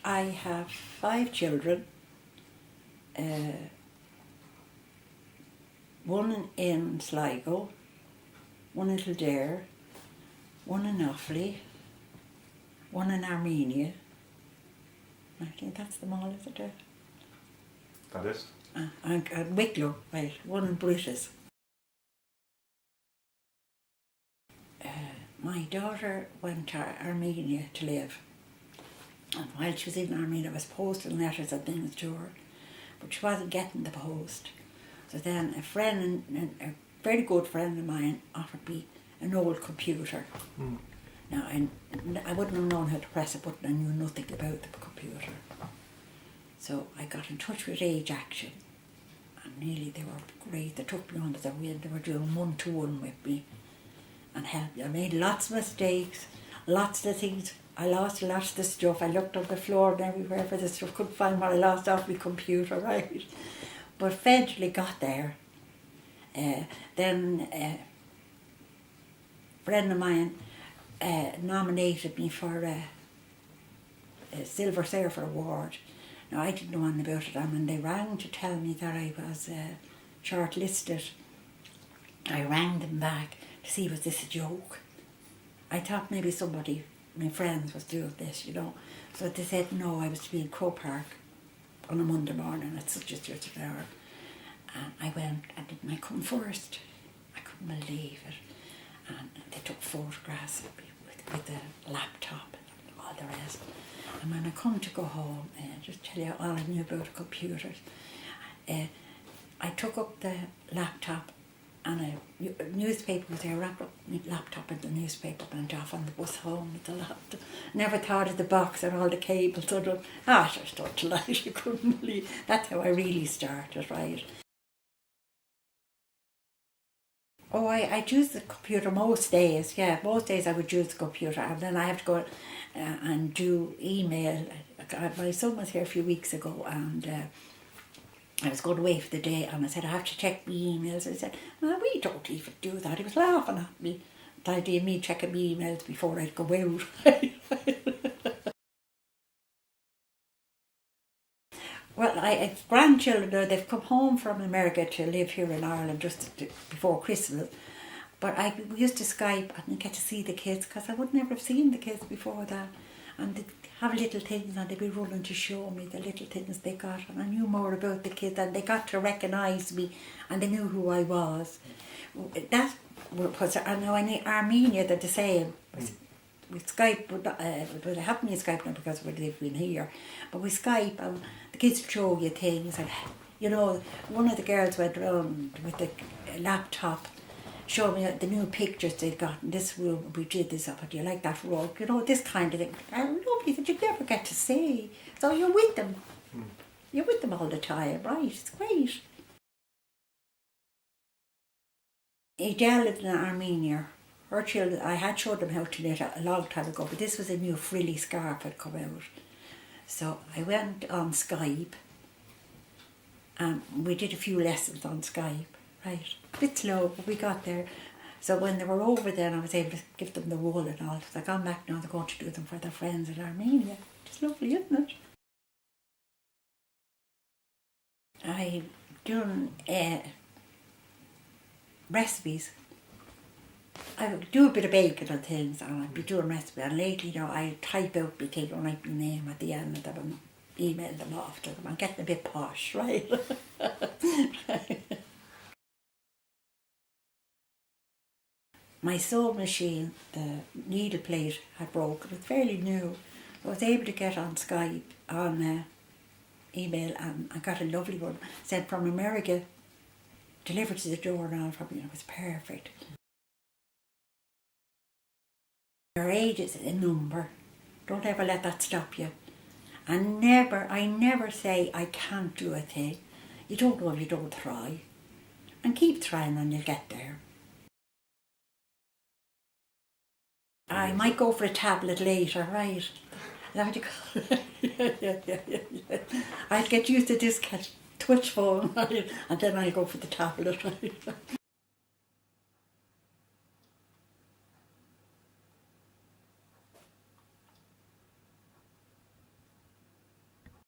I have 5 children. One in Sligo, one in Kildare, one in Offaly, one in Armenia. I think that's them all, is it? That is? And Wicklow, right, one in British. My daughter went to Armenia to live. And while she was in Armenia, I was posting letters and things to her, but she wasn't getting the post. So then a friend, a very good friend of mine, offered me an old computer. Mm. Now, I wouldn't have known how to press a button. I knew nothing about the computer. So I got in touch with Age Action, and really they were great. They took me under their wing. They were doing one-to-one with me and helped me. I made lots of mistakes, lots of things. I lost lots of the stuff. I looked on the floor and everywhere for the stuff. Couldn't find what I lost off my computer, right? But eventually got there. Then a friend of mine nominated me for a Silver Surfer Award. Now, I didn't know anything about it, and when they rang to tell me that I was shortlisted, I rang them back to see was this a joke. I thought maybe somebody, my friends, was doing this, you know. So they said no, I was to be in Crow Park on a Monday morning at such and such an hour. And I went, and didn't I come first? I couldn't believe it. And they took photographs of me with the laptop and all the rest. And when I come to go home, just tell you all I knew about computers, I took up the laptop and a newspaper was there, wrapped up my laptop in the newspaper, went off on the bus home with the laptop. Never thought of the box and all the cables. I was so delighted, you couldn't believe. That's how I really started, right? Oh, I'd use the computer most days, yeah. Most days I would use the computer, and then I have to go and do email. My son was here a few weeks ago, and I was going away for the day, and I said, I have to check my emails. And he said, well, we don't even do that. He was laughing at me, the idea of me checking my emails before I'd go out. Well, I have grandchildren. They've come home from America to live here in Ireland just before Christmas. But we used to Skype and get to see the kids, because I would never have seen the kids before that. And they'd have little things, and they'd be running to show me the little things they got. And I knew more about the kids, and they got to recognise me, and they knew who I was. That was, I know in Armenia they're the same. With Skype, but I haven't used Skype now because we're living here. But with Skype, the kids show you things, and you know, one of the girls went around with the laptop, showed me the new pictures they'd got in this room. We did this up, and do you like that rug? You know, this kind of thing. Lovely that you never get to see. So you're with them. You're with them all the time, right? It's great. Adele in Armenia. Her children, I had showed them how to knit a long time ago, but this was a new frilly scarf had come out. So I went on Skype, and we did a few lessons on Skype, right? A bit slow, but we got there. So when they were over then, I was able to give them the wool and all. So I gone back now, they're going to do them for their friends in Armenia. It's lovely, isn't it? I've done recipes. I would do a bit of baking and things, and I'd be doing recipes. And lately, you know, I type out my thing and write my name at the end of them and email them off to them. I'm getting a bit posh, right? My sewing machine, the needle plate had broken. It was fairly new. I was able to get on Skype, on email, and I got a lovely one sent from America, delivered to the door now from me. It was perfect. Your age is a number. Don't ever let that stop you. I never say I can't do a thing. You don't know if you don't try. And keep trying and you'll get there. I might go for a tablet later, right? Is that what you call it? Yeah. I'd get used to this twitch phone, and then I'll go for the tablet, right?